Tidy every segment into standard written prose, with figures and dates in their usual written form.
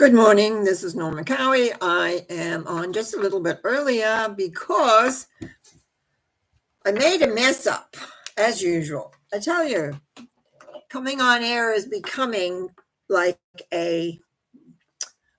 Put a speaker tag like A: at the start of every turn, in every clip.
A: Good morning. This is Norma Cowie. I am on just a little bit earlier because I made a mess up, as usual. I tell you, coming on air is becoming like a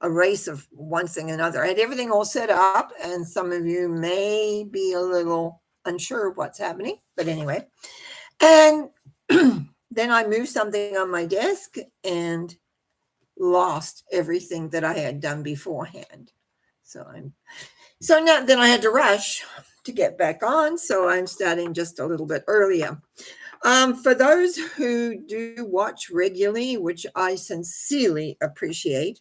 A: race of one thing and another. I had everything all set up, and some of you may be a little unsure of what's happening, but anyway. And then I moved something on my desk and lost everything that I had done beforehand. So now then I had to rush to get back on. So I'm starting just a little bit earlier. For those who do watch regularly, which I sincerely appreciate,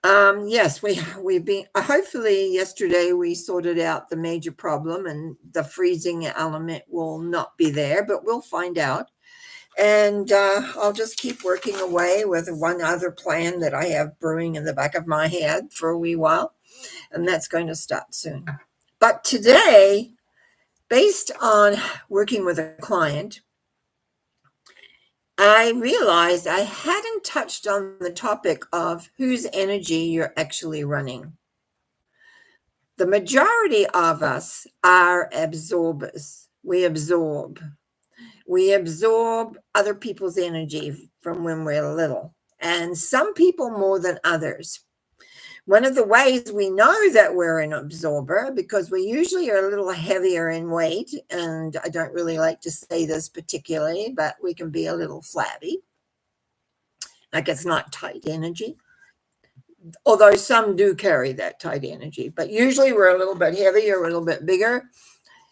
A: yes, we've been. Hopefully, yesterday we sorted out the major problem, and the freezing element will not be there, but we'll find out. And I'll just keep working away with one other plan that I have brewing in the back of my head for a wee while, and that's going to start soon. But today, based on working with a client, I realized I hadn't touched on the topic of whose energy you're actually running. The majority of us are absorbers. We absorb other people's energy from when we're little, and some people more than others. One of the ways we know that we're an absorber, because we usually are a little heavier in weight, and I don't really like to say this particularly, but we can be a little flabby, like it's not tight energy, although some do carry that tight energy, but usually we're a little bit heavier, a little bit bigger,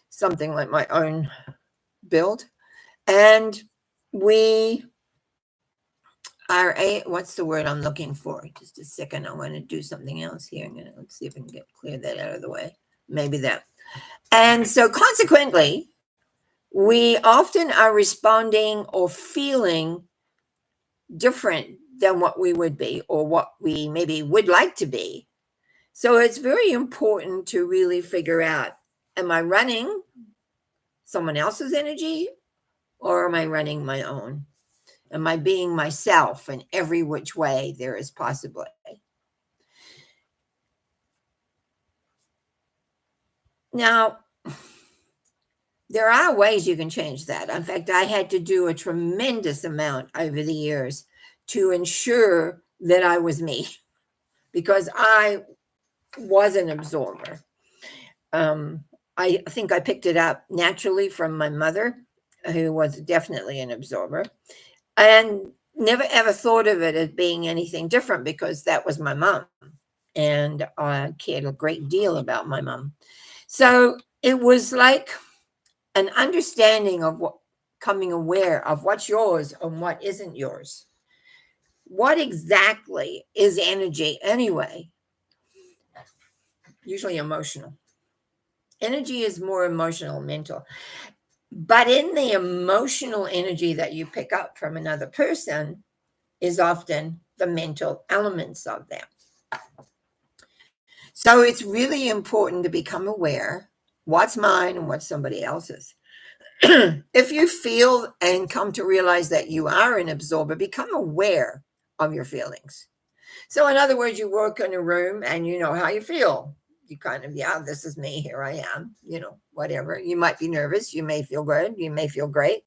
A: something like my own build. And we are what's the word I'm looking for? Just a second. I want to do something else here. Let's see if I can clear that out of the way. Maybe that. And so consequently, we often are responding or feeling different than what we would be or what we maybe would like to be. So it's very important to really figure out, am I running someone else's energy or am I running my own? Am I being myself in every which way there is possibly? Now, there are ways you can change that. In fact, I had to do a tremendous amount over the years to ensure that I was me, because I was an absorber. I think I picked it up naturally from my mother, who was definitely an absorber, and never ever thought of it as being anything different because that was my mom, and I cared a great deal about my mom. So it was like an understanding of what, coming aware of what's yours and what isn't yours. What exactly is energy anyway? Usually emotional. Energy is more emotional, mental. But in the emotional energy that you pick up from another person is often the mental elements of them. So it's really important to become aware what's mine and what's somebody else's. If you feel and come to realize that you are an absorber, become aware of your feelings. So in other words, you work in a room and you know how you feel. You kind of, yeah, this is me, here I am, whatever. You might be nervous, you may feel good, you may feel great,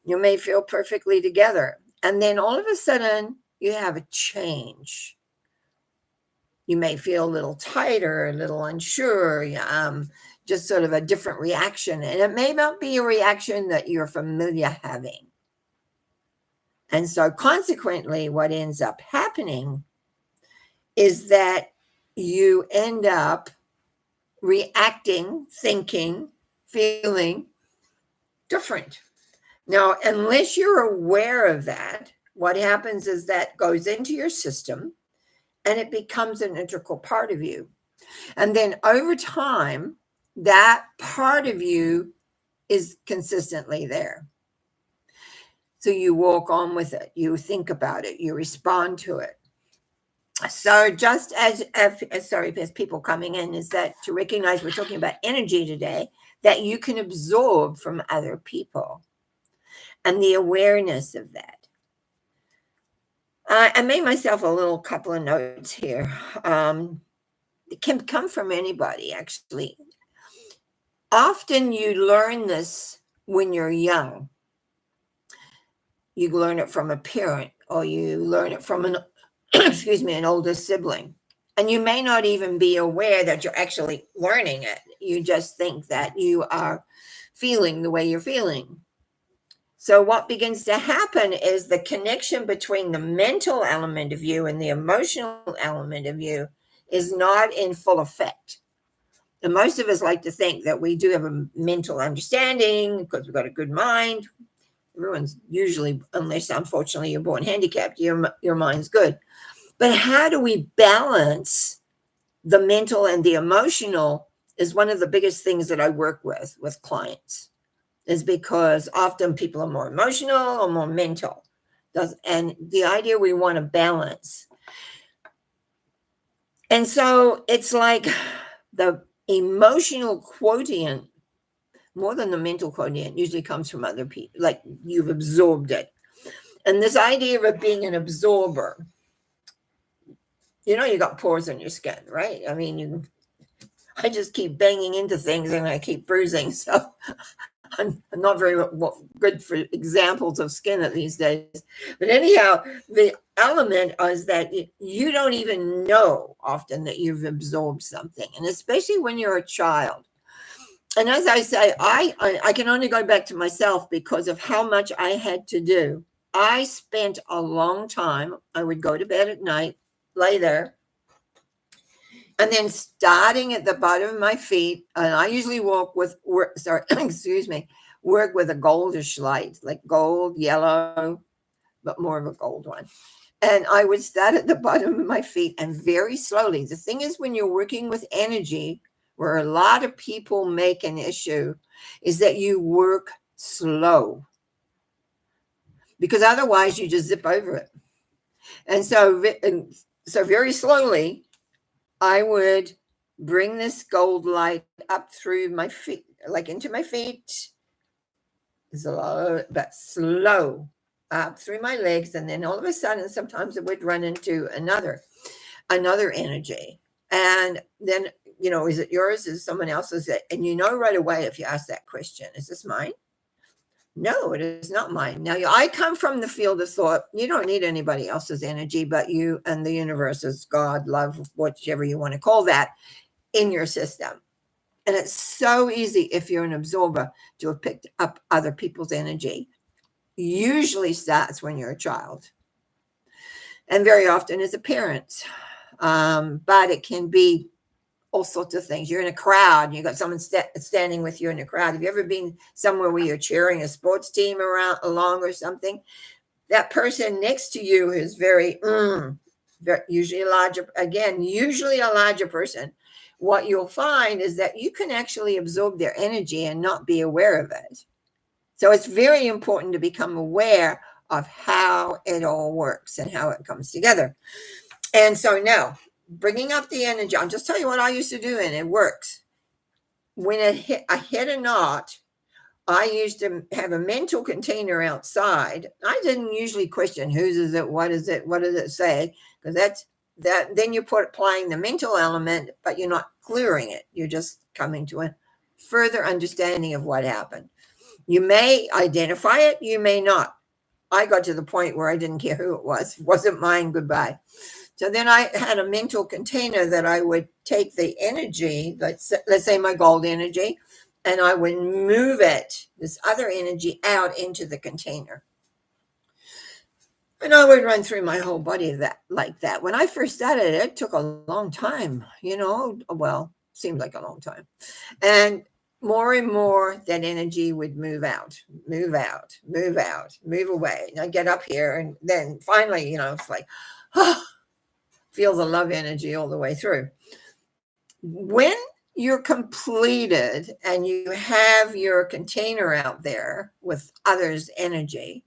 A: you may feel perfectly together. And then all of a sudden you have a change. You may feel a little tighter, a little unsure, just sort of a different reaction. And it may not be a reaction that you're familiar having. And so consequently, what ends up happening is that you end up reacting, thinking, feeling different. Now, unless you're aware of that, what happens is that goes into your system and it becomes an integral part of you. And then over time, that part of you is consistently there. So you walk on with it, you think about it, you respond to it. So just as people coming in, is that to recognize we're talking about energy today that you can absorb from other people and the awareness of that. I made myself a little couple of notes here. It can come from anybody, actually. Often you learn this when you're young. You learn it from a parent, or you learn it from an excuse me, an older sibling. And you may not even be aware that you're actually learning it. You just think that you are feeling the way you're feeling. So, what begins to happen is the connection between the mental element of you and the emotional element of you is not in full effect. And most of us like to think that we do have a mental understanding because we've got a good mind. Everyone's usually, unless unfortunately you're born handicapped, your mind's good. But how do we balance the mental and the emotional is one of the biggest things that I work with clients, is because often people are more emotional or more mental. And the idea we want to balance. And so it's like the emotional quotient, more than the mental quotient, usually comes from other people, like you've absorbed it. And this idea of it being an absorber, you got pores in your skin, right? I mean, I just keep banging into things and I keep bruising. So I'm not very good for examples of skin at these days. But anyhow, the element is that you don't even know often that you've absorbed something. And especially when you're a child. And as I say, I can only go back to myself because of how much I had to do. I spent a long time. I would go to bed at night, lay there, and then starting at the bottom of my feet, and I usually work with a goldish light, like gold, yellow, but more of a gold one. And I would start at the bottom of my feet and very slowly. The thing is, when you're working with energy, where a lot of people make an issue, is that you work slow, because otherwise you just zip over it. And so very slowly, I would bring this gold light up through my feet, like into my feet, slow, but slow, up through my legs. And then all of a sudden, sometimes it would run into another energy. And then, is it yours? Is someone else's? And right away, if you ask that question, is this mine? No, it is not mine. Now, I come from the field of thought. You don't need anybody else's energy but you and the universe's God, love, whichever you want to call that, in your system. And it's so easy, if you're an absorber, to have picked up other people's energy. Usually starts when you're a child, and very often as a parent. But it can be all sorts of things. You're in a crowd, you got someone standing with you in a crowd. Have you ever been somewhere where you're cheering a sports team along or something? That person next to you is very usually a larger person. What you'll find is that you can actually absorb their energy and not be aware of it. So it's very important to become aware of how it all works and how it comes together. And so now, bringing up the energy, I'll just tell you what I used to do, and it works. When I hit a knot, I used to have a mental container outside. I didn't usually question whose is it, what does it say, because then you're applying the mental element, but you're not clearing it. You're just coming to a further understanding of what happened. You may identify it, you may not. I got to the point where I didn't care who it was. It wasn't mine, goodbye. So then I had a mental container that I would take the energy, let's say my gold energy, and I would move this other energy out into the container. And I would run through my whole body like that. When I first started, it took a long time, well, seemed like a long time. And more, that energy would move out, move away. And I get up here, and then finally, it's like, feel the love energy all the way through. When you're completed and you have your container out there with others' energy,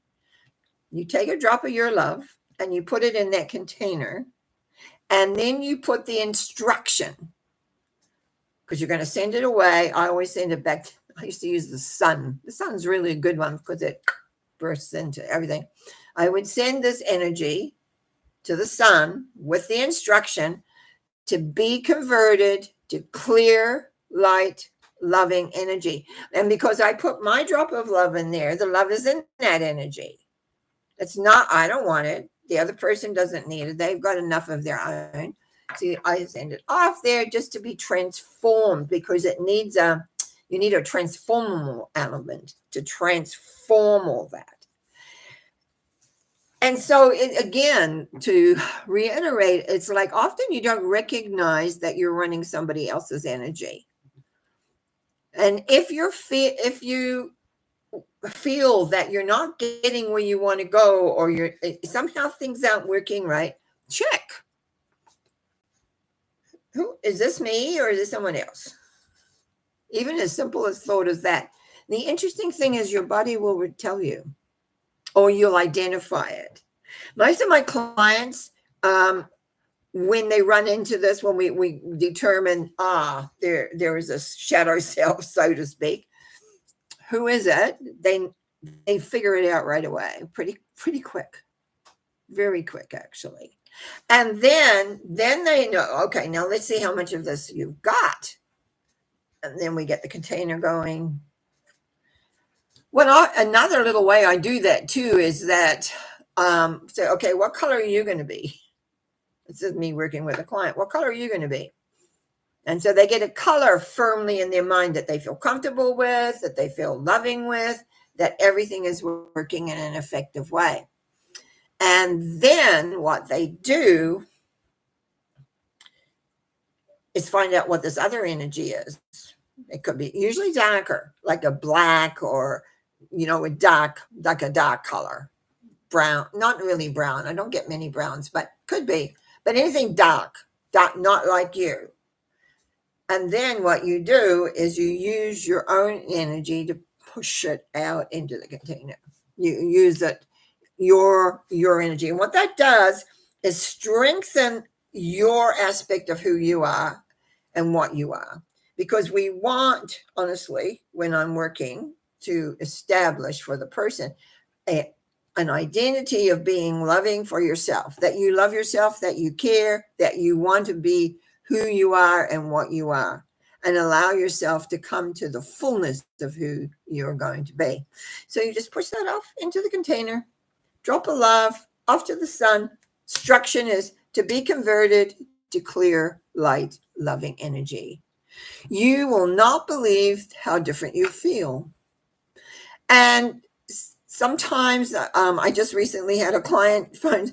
A: you take a drop of your love and you put it in that container, and then you put the instruction, because you're going to send it away. I always send it back. I used to use the sun. The sun's really a good one because it bursts into everything. I would send this energy to the sun with the instruction to be converted to clear, light, loving energy. And because I put my drop of love in there, the love is in that energy. It's not, I don't want it. The other person doesn't need it. They've got enough of their own. So I send it off there just to be transformed, because it needs you need a transformable element to transform all that. And so, again, to reiterate, it's like often you don't recognize that you're running somebody else's energy. And if you feel that you're not getting where you want to go, or you're somehow things aren't working right, check. Who is this, me, or is this someone else? Even as simple as thought as that. The interesting thing is your body will tell you, or you'll identify it. Most of my clients, when they run into this, when we determine, there is a shadow self, so to speak, who is it? They figure it out right away, pretty quick, very quick, actually. And then they know, okay, now let's see how much of this you've got. And then we get the container going. Well, another little way I do that too is that say, okay, what color are you going to be? This is me working with a client. What color are you going to be? And so they get a color firmly in their mind that they feel comfortable with, that they feel loving with, that everything is working in an effective way. And then what they do is find out what this other energy is. It could be usually darker, like a black, or, a dark color. Brown, not really brown. I don't get many browns, but could be. But anything dark, not like you. And then what you do is you use your own energy to push it out into the container. You use it, your energy. And what that does is strengthen your aspect of who you are and what you are. Because we want, honestly, when I'm working to establish for the person an identity of being loving for yourself, that you love yourself, that you care, that you want to be who you are and what you are, and allow yourself to come to the fullness of who you're going to be. So you just push that off into the container, drop of love off to the sun. Instruction is to be converted to clear, light, loving energy. You will not believe how different you feel. And sometimes I just recently had a client find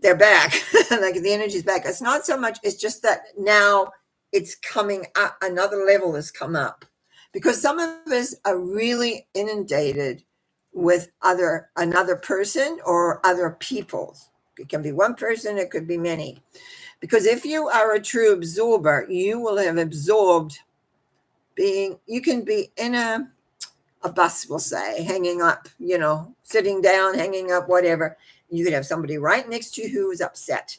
A: they're back, like the energy's back. It's not so much, it's just that now it's coming up, another level has come up, because some of us are really inundated with another person or other peoples. It can be one person, it could be many. Because if you are a true absorber, you will have absorbed you can be in a bus, we'll say, hanging up, sitting down, hanging up, whatever. You could have somebody right next to you who is upset.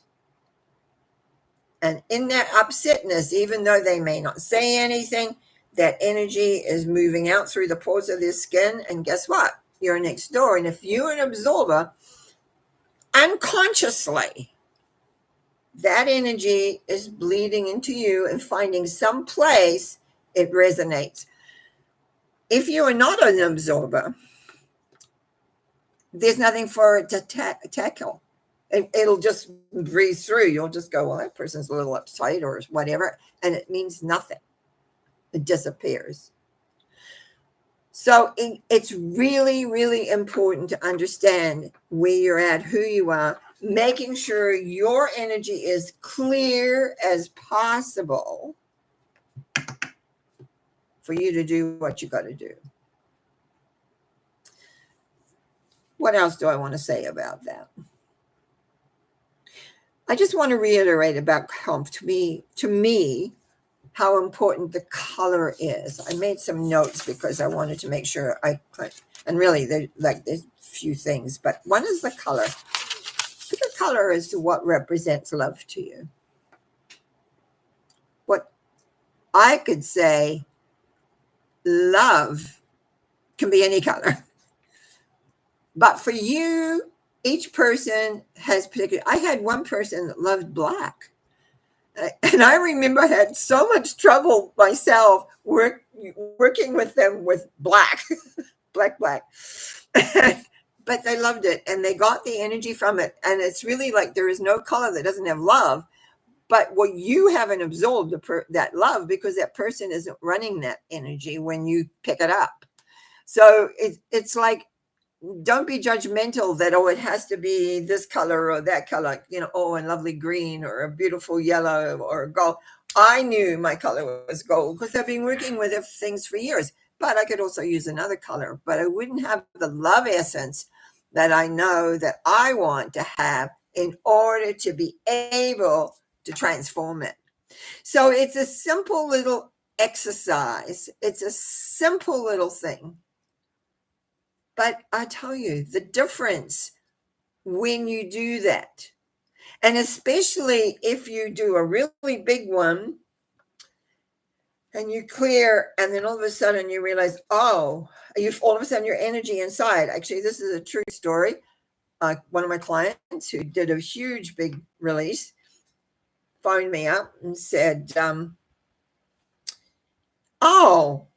A: And in that upsetness, even though they may not say anything, that energy is moving out through the pores of their skin. And guess what? You're next door. And if you're an absorber, unconsciously, that energy is bleeding into you and finding some place it resonates. If you are not an absorber, there's nothing for it to tackle. It'll just breeze through. You'll just go, well, that person's a little uptight or whatever, and it means nothing. It disappears. So it's really, really important to understand where you're at, who you are, making sure your energy is clear as possible for you to do what you got to do. What else do I want to say about that? I just want to reiterate about to me, how important the color is. I made some notes because I wanted to make sure and really there's a few things, but one is the color. Pick a color as to what represents love to you. What I could say, love can be any color. But for you, each person has particular. I had one person that loved black. And I remember I had so much trouble myself working with them with black, black. But they loved it and they got the energy from it. And it's really like there is no color that doesn't have love. But what you haven't absorbed that love because that person isn't running that energy when you pick it up. So it's like, don't be judgmental that, oh, it has to be this color or that color, oh, a lovely green or a beautiful yellow or gold. I knew my color was gold because I've been working with things for years, but I could also use another color, but I wouldn't have the love essence that I know that I want to have in order to be able to transform it. So it's a simple little exercise. It's a simple little thing. But I tell you, the difference when you do that, and especially if you do a really big one and you clear, and then all of a sudden you realize, oh, all of a sudden your energy inside. Actually, this is a true story. One of my clients who did a huge big release phoned me up and said, oh,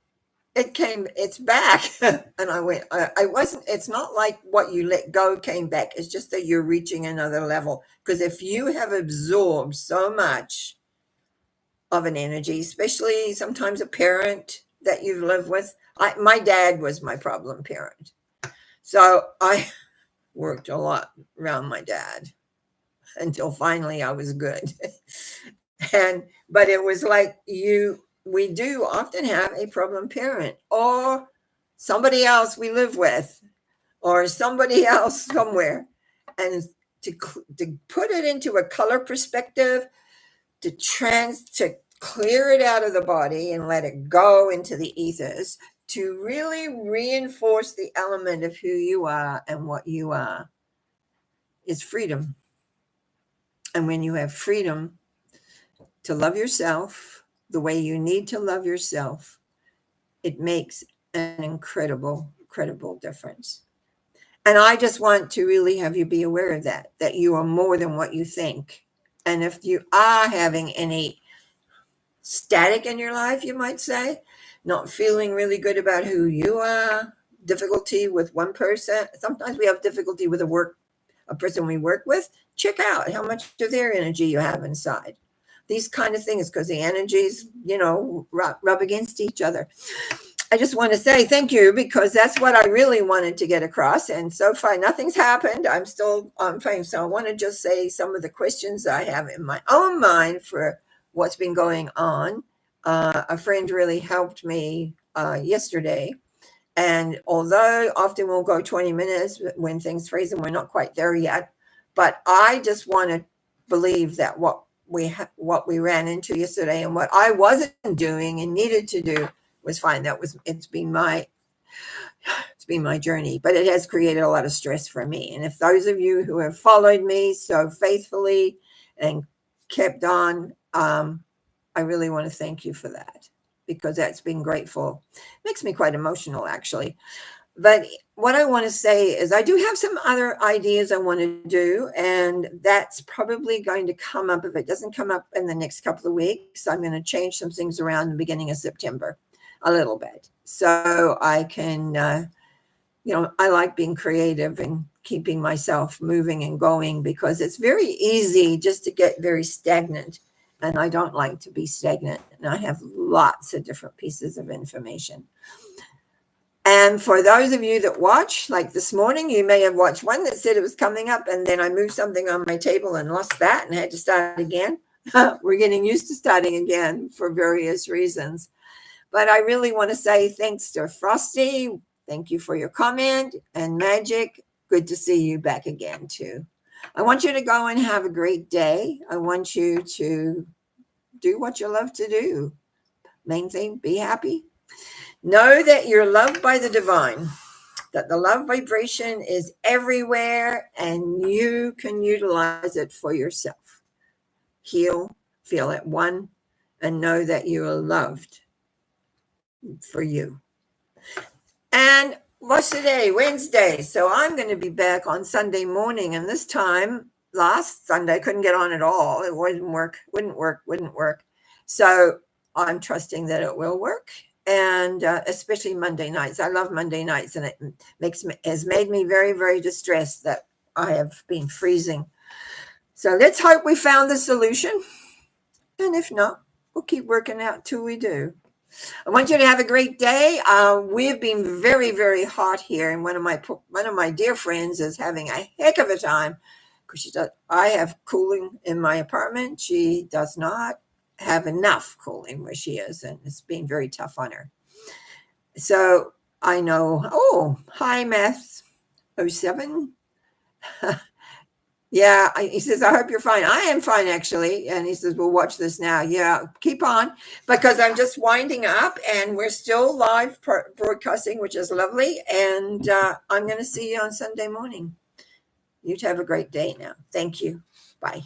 A: it's back. And I went, I wasn't, it's not like what you let go came back. It's just that you're reaching another level. Because if you have absorbed so much of an energy, especially sometimes a parent that you've lived with, my dad was my problem parent. So I worked a lot around my dad until finally I was good. But it was like we do often have a problem parent or somebody else we live with or somebody else somewhere. And to put it into a color perspective, to clear it out of the body and let it go into the ethers, to really reinforce the element of who you are and what you are, is freedom. And when you have freedom to love yourself the way you need to love yourself, it makes an incredible difference. And I just want to really have you be aware of that you are more than what you think. And if you are having any static in your life, you might say, not feeling really good about who you are, difficulty with one person, sometimes we have difficulty with a person we work with, check out how much of their energy you have inside. These kind of things, because the energies, rub against each other. I just want to say thank you because that's what I really wanted to get across. And so far, nothing's happened. I'm still on fame. So I want to just say some of the questions I have in my own mind for what's been going on. A friend really helped me yesterday. And although often we'll go 20 minutes when things freeze and we're not quite there yet, but I just want to believe that what we ran into yesterday and what I wasn't doing and needed to do was fine. It's been my journey, but it has created a lot of stress for me. And if those of you who have followed me so faithfully and kept on, I really want to thank you for that because that's been grateful. Makes me quite emotional, actually. But what I want to say is I do have some other ideas I want to do, and that's probably going to come up. If it doesn't come up in the next couple of weeks, I'm going to change some things around in the beginning of September a little bit. So I can, I like being creative and keeping myself moving and going because it's very easy just to get very stagnant. And I don't like to be stagnant. And I have lots of different pieces of information. And for those of you that watch, like this morning, you may have watched one that said it was coming up, and then I moved something on my table and lost that and had to start again. We're getting used to starting again for various reasons. But I really want to say thanks to Frosty. Thank you for your comment. And Magic, good to see you back again, too. I want you to go and have a great day. I want you to do what you love to do. Main thing, be happy. Know that you're loved by the divine, that the love vibration is everywhere and you can utilize it for yourself. Heal, feel at one, and know that you are loved for you. And What's today? Wednesday. So I'm going to be back on Sunday morning. And this time, last Sunday, I couldn't get on at all. It wouldn't work. So I'm trusting that it will work. And especially Monday nights. I love Monday nights, and it has made me very, very distressed that I have been freezing. So let's hope we found the solution. And if not, we'll keep working out till we do. I want you to have a great day. We've been very, very hot here, and one of my dear friends is having a heck of a time because she does. I have cooling in my apartment. She does not have enough cooling where she is, and it's been very tough on her. So I know. Oh, hi, Math 07. Yeah, he says, I hope you're fine. I am fine, actually. And he says, we'll watch this now. Yeah, keep on, because I'm just winding up and we're still live broadcasting, which is lovely. And I'm going to see you on Sunday morning. You have a great day now. Thank you. Bye.